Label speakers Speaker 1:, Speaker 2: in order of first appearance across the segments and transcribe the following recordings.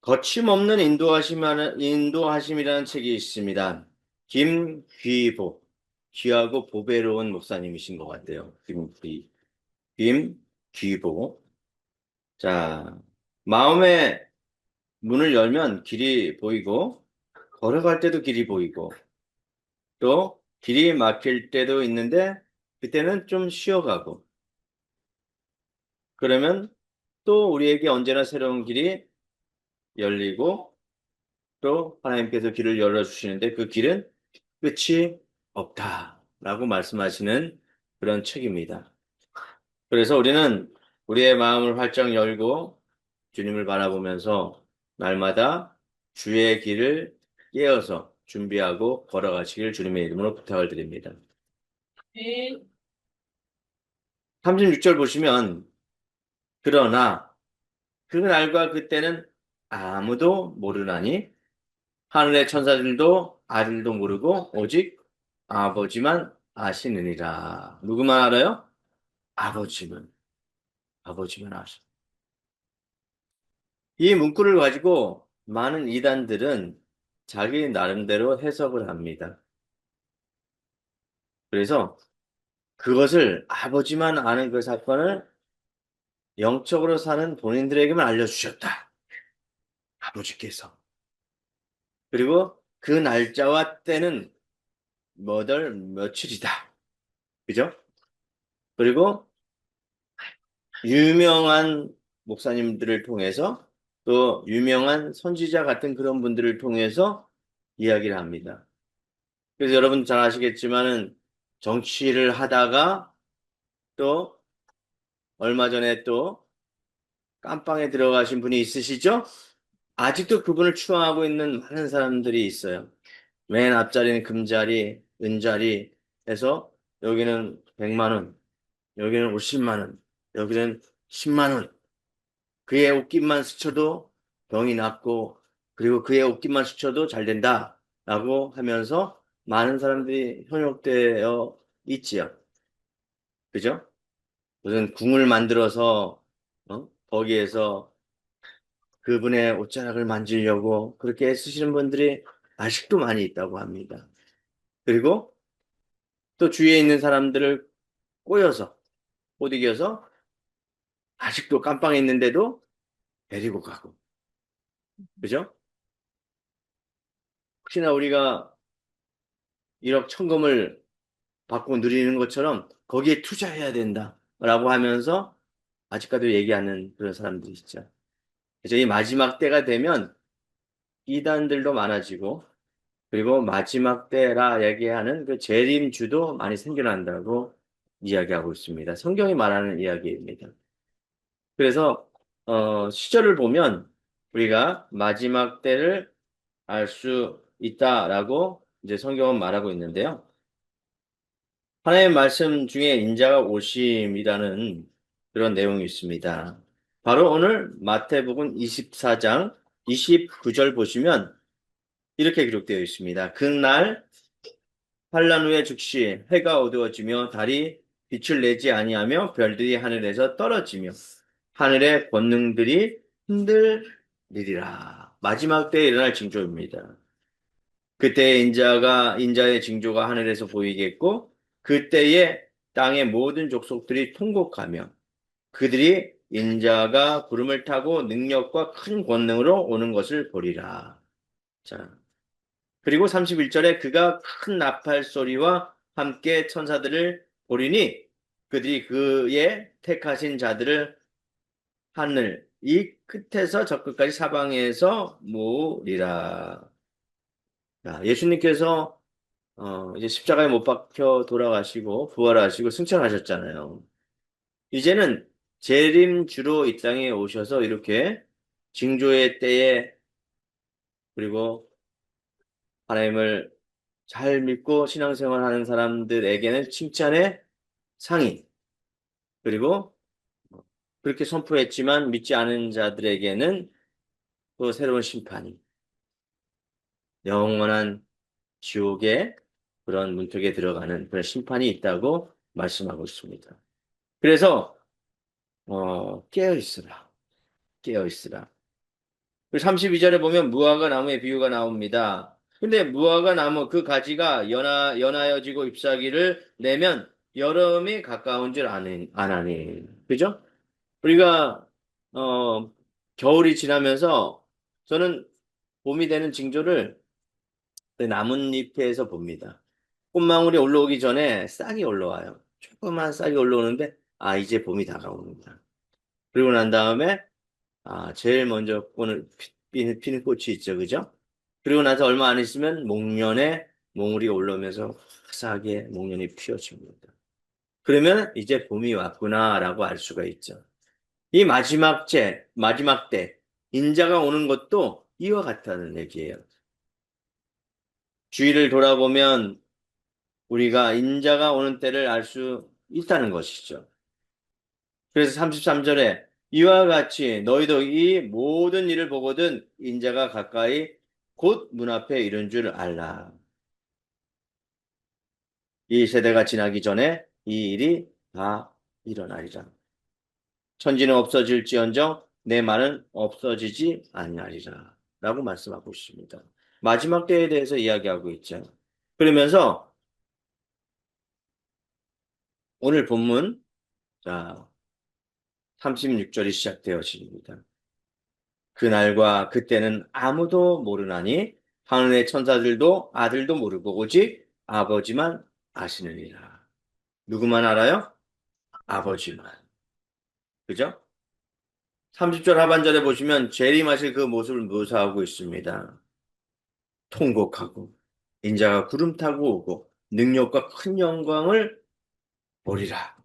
Speaker 1: 거침없는 인도하심이라는 책이 있습니다. 김귀보, 귀하고 보배로운 목사님이신 것 같아요. 김귀보. 자, 마음의 문을 열면 길이 보이고, 걸어갈 때도 길이 보이고, 또 길이 막힐 때도 있는데, 그때는 좀 쉬어가고, 그러면 또 우리에게 언제나 새로운 길이 열리고, 또 하나님께서 길을 열어주시는데 그 길은 끝이 없다라고 말씀하시는 그런 책입니다. 그래서 우리는 우리의 마음을 활짝 열고 주님을 바라보면서 날마다 주의 길을 깨어서 준비하고 걸어가시길 주님의 이름으로 부탁을 드립니다. 네. 36절 보시면 그러나 그날과 그때는 아무도 모르나니 하늘의 천사들도 아들도 모르고 오직 아버지만 아시느니라. 누구만 알아요? 아버지만. 아버지만 아시. 이 문구를 가지고 많은 이단들은 자기 나름대로 해석을 합니다. 그래서 그것을 아버지만 아는 그 사건을 영적으로 사는 본인들에게만 알려주셨다. 아버지께서. 그리고 그 날짜와 때는 몇 월 며칠이다. 그죠? 그리고 유명한 목사님들을 통해서 또 유명한 선지자 같은 그런 분들을 통해서 이야기를 합니다. 그래서 여러분 잘 아시겠지만은 정치를 하다가 또 얼마 전에 또 깜빵에 들어가신 분이 있으시죠? 아직도 그분을 추앙하고 있는 많은 사람들이 있어요. 맨 앞자리는 금자리, 은자리 해서 여기는 100만 원, 여기는 50만 원, 여기는 10만 원. 그의 옷깃만 스쳐도 병이 낫고, 그리고 그의 옷깃만 스쳐도 잘 된다. 라고 하면서 많은 사람들이 현혹되어 있지요. 그죠? 무슨 궁을 만들어서, 거기에서 그분의 옷자락을 만지려고 그렇게 애쓰시는 분들이 아직도 많이 있다고 합니다. 그리고 또 주위에 있는 사람들을 꼬여서, 꼬드겨서 아직도 깜빵에 있는데도 데리고 가고. 그죠? 혹시나 우리가 1억 천금을 받고 누리는 것처럼 거기에 투자해야 된다라고 하면서 아직까지 얘기하는 그런 사람들이 있죠. 그래서 이 마지막 때가 되면 이단들도 많아지고 그리고 마지막 때라 얘기하는 그 재림주도 많이 생겨난다고 이야기하고 있습니다. 성경이 말하는 이야기입니다. 그래서 시절을 보면 우리가 마지막 때를 알 수 있다라고 이제 성경은 말하고 있는데요. 하나님의 말씀 중에 인자가 오심이라는 그런 내용이 있습니다. 바로 오늘 마태복음 24장 29절 보시면 이렇게 기록되어 있습니다. 그날 환란 후에 즉시 해가 어두워지며 달이 빛을 내지 아니하며 별들이 하늘에서 떨어지며 하늘의 권능들이 흔들리리라. 마지막 때에 일어날 징조입니다. 그때 인자의 징조가 하늘에서 보이겠고, 그때에 땅의 모든 족속들이 통곡하며, 그들이 인자가 구름을 타고 능력과 큰 권능으로 오는 것을 보리라. 자, 그리고 31절에 그가 큰 나팔 소리와 함께 천사들을 보리니, 그들이 그의 택하신 자들을 하늘, 이 끝에서 저 끝까지 사방에서 모으리라. 자, 예수님께서 이제 십자가에 못 박혀 돌아가시고 부활하시고 승천하셨잖아요. 이제는 재림주로 이 땅에 오셔서 이렇게 징조의 때에 그리고 하나님을 잘 믿고 신앙생활하는 사람들에게는 칭찬의 상이 그리고 그렇게 선포했지만 믿지 않은 자들에게는 또 새로운 심판이 영원한 지옥의 그런 문턱에 들어가는 그런 심판이 있다고 말씀하고 있습니다. 그래서 깨어 있으라. 깨어 있으라. 그리고 32절에 보면 무화과 나무의 비유가 나옵니다. 근데 무화과 나무 그 가지가 연하여지고 잎사귀를 내면 여름이 가까운 줄 안 하니. 그죠? 우리가, 어, 겨울이 지나면서 저는 봄이 되는 징조를 그 나뭇잎에서 봅니다. 꽃망울이 올라오기 전에 싹이 올라와요. 조그만 싹이 올라오는데, 아, 이제 봄이 다가옵니다. 그리고 난 다음에, 아, 제일 먼저 피는 꽃이 있죠. 그죠? 그리고 나서 얼마 안 있으면 목련에 몽울이 올라오면서 화사하게 목련이 피어집니다. 그러면 이제 봄이 왔구나라고 알 수가 있죠. 이 마지막 때, 인자가 오는 것도 이와 같다는 얘기예요. 주위를 돌아보면 우리가 인자가 오는 때를 알 수 있다는 것이죠. 그래서 33절에 이와 같이 너희도 이 모든 일을 보거든 인자가 가까이 곧 문 앞에 이른 줄 알라. 이 세대가 지나기 전에 이 일이 다 일어나리라. 천지는 없어질지언정 내 말은 없어지지 아니하리라. 라고 말씀하고 있습니다. 마지막 때에 대해서 이야기하고 있죠. 그러면서 오늘 본문 자 36절이 시작되어집니다. 그날과 그때는 아무도 모르나니 하늘의 천사들도 아들도 모르고 오직 아버지만 아시느니라. 누구만 알아요? 아버지만. 그죠? 30절 하반절에 보시면 재림하실 그 모습을 묘사하고 있습니다. 통곡하고 인자가 구름 타고 오고 능력과 큰 영광을 보리라.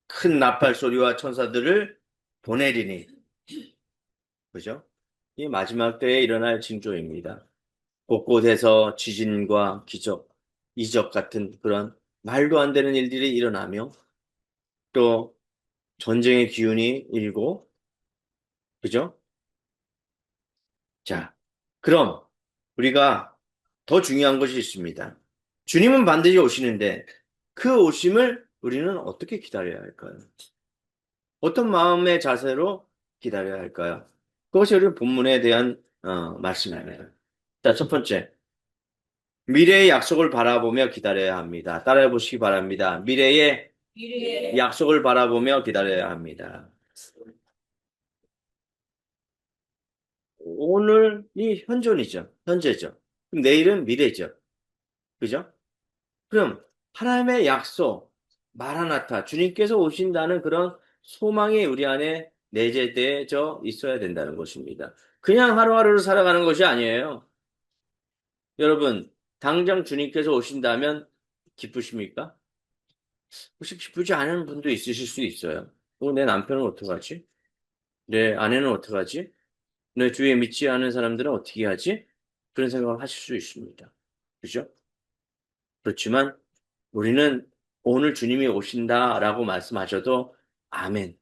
Speaker 1: 큰 나팔 소리와 천사들을 보내리니. 그죠? 이 마지막 때에 일어날 징조입니다. 곳곳에서 지진과 기적, 이적 같은 그런 말도 안 되는 일들이 일어나며 또 전쟁의 기운이 일고, 그죠? 자, 그럼 우리가 더 중요한 것이 있습니다. 주님은 반드시 오시는데 그 오심을 우리는 어떻게 기다려야 할까요? 어떤 마음의 자세로 기다려야 할까요? 그것이 우리 본문에 대한 말씀입니다. 자, 첫 번째. 미래의 약속을 바라보며 기다려야 합니다. 따라해 보시기 바랍니다. 미래의 약속을 바라보며 기다려야 합니다. 오늘이 현존이죠. 현재죠. 그럼 내일은 미래죠. 그죠? 그럼 하나님의 약속, 마라나타, 주님께서 오신다는 그런 소망이 우리 안에 내재되어 있어야 된다는 것입니다. 그냥 하루하루를 살아가는 것이 아니에요. 여러분, 당장 주님께서 오신다면 기쁘십니까? 혹시 기쁘지 않은 분도 있으실 수 있어요. 내 남편은 어떡하지? 내 아내는 어떡하지? 내 주위에 믿지 않은 사람들은 어떻게 하지? 그런 생각을 하실 수 있습니다. 그죠? 그렇지만 우리는 오늘 주님이 오신다라고 말씀하셔도 아멘,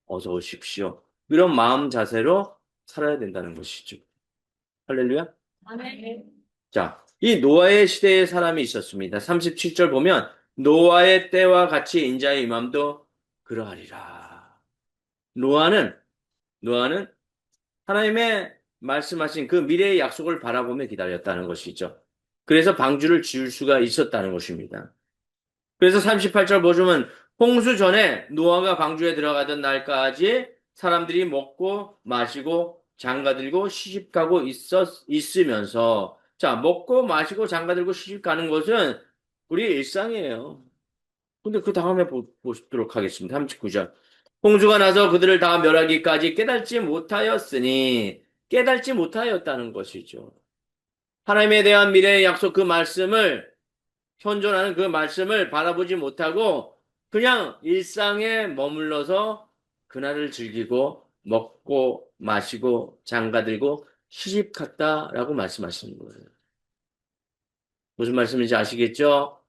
Speaker 1: 어서 오십시오. 이런 마음 자세로 살아야 된다는 것이죠. 할렐루야. 아멘. 자, 이 노아의 시대에 사람이 있었습니다. 37절 보면 노아의 때와 같이 인자의 임함도 그러하리라. 노아는 노아는 하나님의 말씀하신 그 미래의 약속을 바라보며 기다렸다는 것이죠. 그래서 방주를 지을 수가 있었다는 것입니다. 그래서 38절 보시면 홍수 전에 노아가 방주에 들어가던 날까지 사람들이 먹고 마시고 장가들고 시집가고 있으면서 자, 먹고 마시고 장가들고 시집가는 것은 우리의 일상이에요. 근데 그 다음에 보도록 하겠습니다. 39절. 홍수가 나서 그들을 다 멸하기까지 깨닫지 못하였으니 깨닫지 못하였다는 것이죠. 하나님에 대한 미래의 약속 그 말씀을 현존하는 그 말씀을 바라보지 못하고 그냥 일상에 머물러서 그날을 즐기고 먹고 마시고 장가들고 시집 갔다라고 말씀하시는 거예요. 무슨 말씀인지 아시겠죠?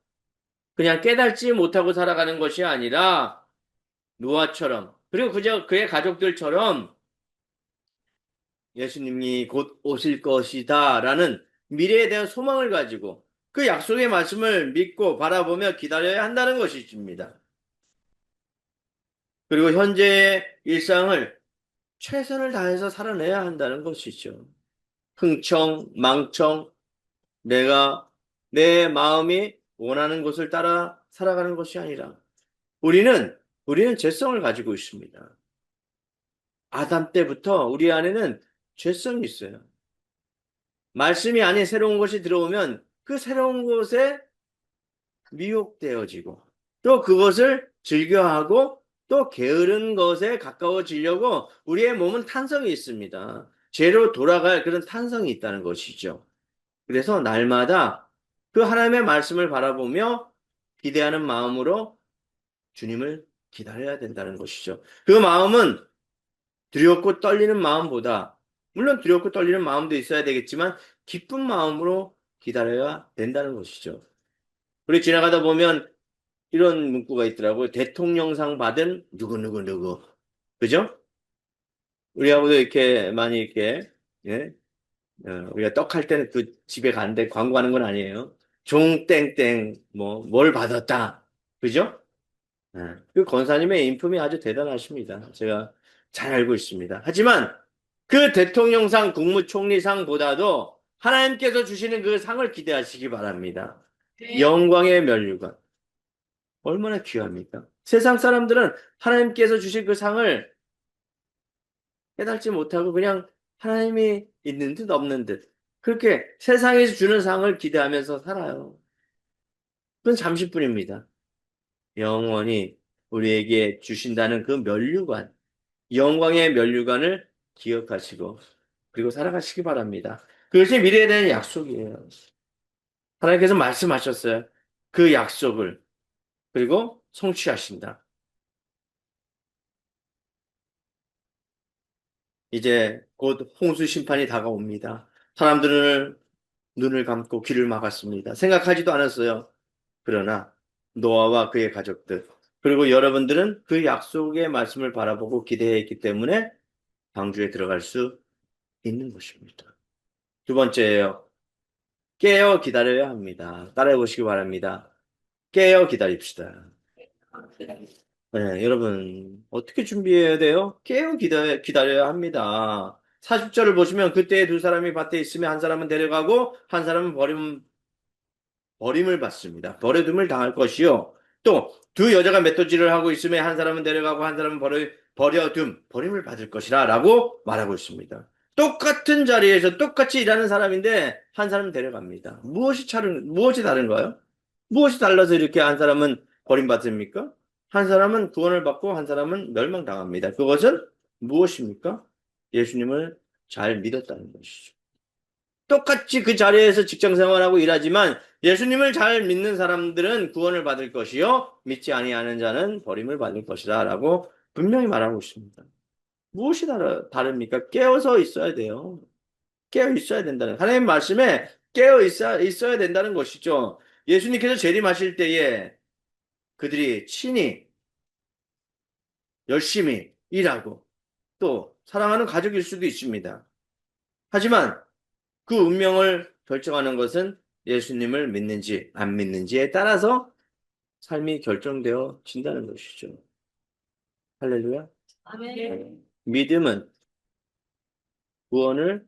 Speaker 1: 그냥 깨닫지 못하고 살아가는 것이 아니라 노아처럼 그리고 그의 가족들처럼 예수님이 곧 오실 것이다라는 미래에 대한 소망을 가지고 그 약속의 말씀을 믿고 바라보며 기다려야 한다는 것입니다. 그리고 현재의 일상을 최선을 다해서 살아내야 한다는 것이죠. 흥청, 망청, 내가 내 마음이 원하는 곳을 따라 살아가는 것이 아니라 우리는 죄성을 가지고 있습니다. 아담 때부터 우리 안에는 죄성이 있어요. 말씀이 아닌 새로운 것이 들어오면 그 새로운 것에 미혹되어지고 또 그것을 즐겨하고 또 게으른 것에 가까워지려고 우리의 몸은 탄성이 있습니다. 죄로 돌아갈 그런 탄성이 있다는 것이죠. 그래서 날마다 그 하나님의 말씀을 바라보며 기대하는 마음으로 주님을 기다려야 된다는 것이죠. 그 마음은 두렵고 떨리는 마음보다 물론 두렵고 떨리는 마음도 있어야 되겠지만 기쁜 마음으로 기다려야 된다는 것이죠. 우리 지나가다 보면 이런 문구가 있더라고요. 대통령상 받은 누구누구누구. 그죠? 우리하고도 이렇게 많이 이렇게, 예? 우리가 떡할 때는 그 집에 가는데 광고하는 건 아니에요. 종땡땡, 뭘 받았다. 그죠? 그 권사님의 인품이 아주 대단하십니다. 제가 잘 알고 있습니다. 하지만 그 대통령상, 국무총리상보다도 하나님께서 주시는 그 상을 기대하시기 바랍니다. 네. 영광의 면류관. 얼마나 귀합니까? 세상 사람들은 하나님께서 주신 그 상을 깨닫지 못하고 그냥 하나님이 있는 듯 없는 듯 그렇게 세상에서 주는 상을 기대하면서 살아요. 그건 잠시뿐입니다. 영원히 우리에게 주신다는 그 면류관, 영광의 면류관을 기억하시고 그리고 살아가시기 바랍니다. 그것이 미래에 대한 약속이에요. 하나님께서 말씀하셨어요. 그 약속을 그리고 성취하신다. 이제 곧 홍수 심판이 다가옵니다. 사람들은 눈을 감고 귀를 막았습니다. 생각하지도 않았어요. 그러나 노아와 그의 가족들 그리고 여러분들은 그 약속의 말씀을 바라보고 기대했기 때문에 방주에 들어갈 수 있는 것입니다. 두 번째예요. 깨어 기다려야 합니다. 따라해 보시기 바랍니다. 깨어 기다립시다. 네, 여러분, 어떻게 준비해야 돼요? 깨어 기다려야 합니다. 40절을 보시면 그때 두 사람이 밭에 있으면 한 사람은 데려가고 한 사람은 버림을 받습니다. 버려둠을 당할 것이요. 또 두 여자가 맷도질을 하고 있으면 한 사람은 데려가고 한 사람은 버림을 받을 것이라 라고 말하고 있습니다. 똑같은 자리에서 똑같이 일하는 사람인데 한 사람은 데려갑니다. 무엇이 다른가요? 무엇이 달라서 이렇게 한 사람은 버림받습니까? 한 사람은 구원을 받고 한 사람은 멸망당합니다. 그것은 무엇입니까? 예수님을 잘 믿었다는 것이죠. 똑같이 그 자리에서 직장 생활하고 일하지만 예수님을 잘 믿는 사람들은 구원을 받을 것이요 믿지 아니하는 자는 버림을 받을 것이다 라고 분명히 말하고 있습니다. 무엇이 다릅니까? 깨어서 있어야 돼요. 깨어 있어야 된다는 하나님 말씀에 있어야 된다는 것이죠. 예수님께서 재림하실 때에 그들이 친히 열심히 일하고 또 사랑하는 가족일 수도 있습니다. 하지만 그 운명을 결정하는 것은 예수님을 믿는지 안 믿는지에 따라서 삶이 결정되어진다는 것이죠. 할렐루야. 아멘. 믿음은 구원을,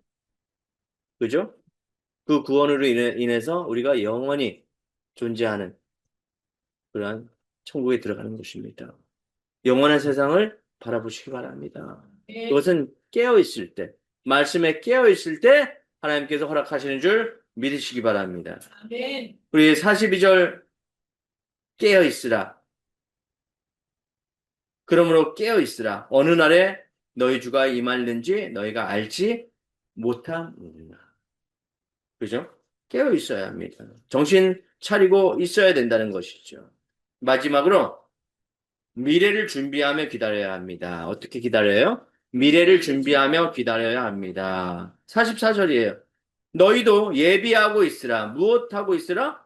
Speaker 1: 그죠? 그 구원으로 인해서 우리가 영원히 존재하는 그러한 천국에 들어가는 것입니다. 영원한 세상을 바라보시기 바랍니다. 그것은 깨어있을 때, 말씀에 깨어있을 때 하나님께서 허락하시는 줄 믿으시기 바랍니다. 우리 42절 깨어있으라. 그러므로 깨어있으라. 어느 날에 너희 주가 임하는지 너희가 알지 못함이니라. 그죠? 깨어있어야 합니다. 정신 차리고 있어야 된다는 것이죠. 마지막으로 미래를 준비하며 기다려야 합니다. 어떻게 기다려요? 미래를 준비하며 기다려야 합니다. 44절이에요. 너희도 예비하고 있으라. 무엇하고 있으라?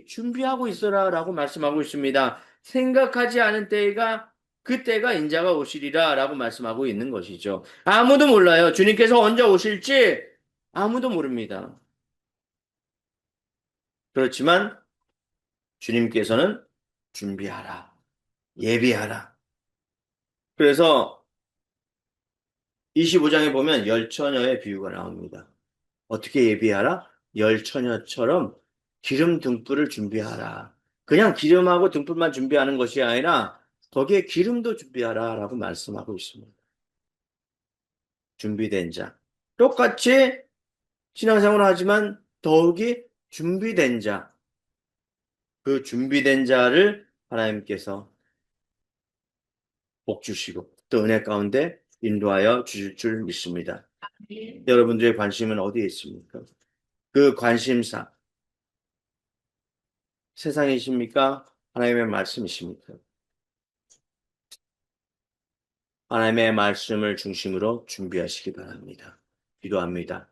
Speaker 1: 준비하고 있어라 라고 말씀하고 있습니다. 생각하지 않은 때가 그때가 인자가 오시리라 라고 말씀하고 있는 것이죠. 아무도 몰라요. 주님께서 언제 오실지 아무도 모릅니다. 그렇지만 주님께서는 준비하라. 예비하라. 그래서 25장에 보면 열처녀의 비유가 나옵니다. 어떻게 예비하라? 열처녀처럼 기름 등불을 준비하라. 그냥 기름하고 등불만 준비하는 것이 아니라 거기에 기름도 준비하라 라고 말씀하고 있습니다. 준비된 자. 똑같이 신앙생활을 하지만 더욱이 준비된 자. 그 준비된 자를 하나님께서 복 주시고 또 은혜 가운데 인도하여 주실 줄 믿습니다. 여러분들의 관심은 어디에 있습니까? 그 관심사, 세상이십니까? 하나님의 말씀이십니까? 하나님의 말씀을 중심으로 준비하시기 바랍니다. 기도합니다.